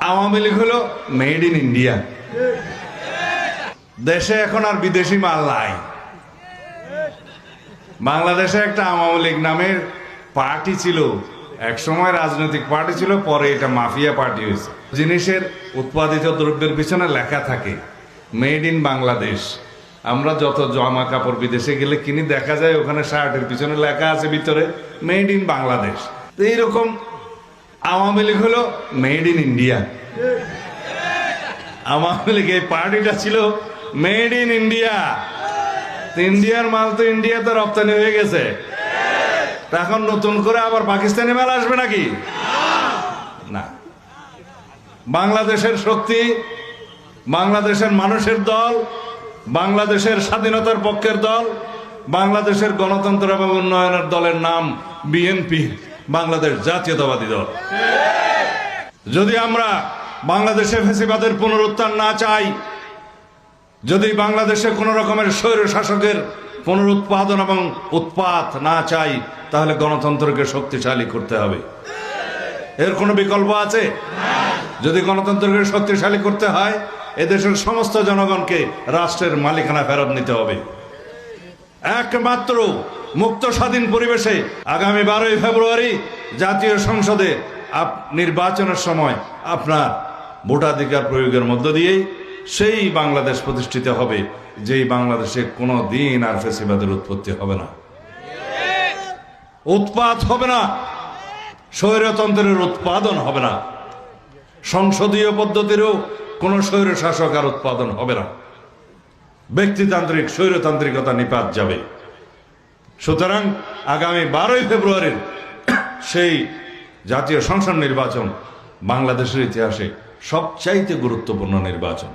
আওয়ামী লীগ হলো made in India. দেশে এখন আর বিদেশি মাল নাই। বাংলাদেশে একটা আওয়ামী লীগ নামের পার্টি ছিল, এক সময় রাজনৈতিক পার্টি ছিল, পরে এটা মাফিয়া পার্টি হয়েছে। জিনিসের উৎপাদিত দ্রব্যের পিছনে লেখা থাকে মেড ইন বাংলাদেশ। আমরা যত জামা কাপড় বিদেশে গেলে কিনি, দেখা যায় ওখানে শার্টের পিছনে লেখা আছে ভিতরে মেড ইন বাংলাদেশ। তো এইরকম আওয়ামী লীগ হলো made in India. Awami League এই পার্টিটা ছিল মেড ইন ইন্ডিয়া। ইন্ডিয়ার মাল তো ইন্ডিয়াতে রপ্তানি হয়ে গেছে, এখন নতুন করে আবার পাকিস্তানি মাল আসবে নাকি? না। বাংলাদেশের শক্তি, বাংলাদেশের মানুষের দল, বাংলাদেশের স্বাধীনতার পক্ষের দল, বাংলাদেশের গণতন্ত্র এবং উন্নয়নের দলের নাম বিএনপি, বাংলাদেশ জাতীয়তাবাদী দল। যদি আমরা বাংলাদেশে ফ্যাসিবাদের পুনরুত্থান না চাই, যদি বাংলাদেশে কোন রকমের স্বৈর শাসকের পুনরুৎপাদন এবং উৎপাত না চাই, তাহলে গণতন্ত্রকে শক্তিশালী করতে হবে। এর কোনো বিকল্প আছে? যদি গণতন্ত্রকে শক্তিশালী করতে হয়, এদেশের সমস্ত জনগণকে রাষ্ট্রের মালিকানা ফেরত নিতে হবে। একমাত্র মুক্ত স্বাধীন পরিবেশে আগামী 12ই ফেব্রুয়ারি জাতীয় সংসদে নির্বাচনের সময় আপনার ভোটাধিকার প্রয়োগের মধ্য দিয়েই সেই বাংলাদেশ প্রতিষ্ঠিত হবে, যেই বাংলাদেশে কোনো দিন আর ফ্যাসিবাদের উৎপত্তি হবে না, উৎপাত হবে না, স্বৈরতন্ত্রের উৎপাদন হবে না, সংসদীয় পদ্ধতিরও কোনো স্বৈর শাসক আর উৎপাদন হবে না, ব্যক্তিতান্ত্রিক স্বৈরতান্ত্রিকতা নিপাত যাবে। সুতরাং আগামী 12ই ফেব্রুয়ারির সেই জাতীয় সংসদ নির্বাচন বাংলাদেশের ইতিহাসে সবচাইতে গুরুত্বপূর্ণ নির্বাচন।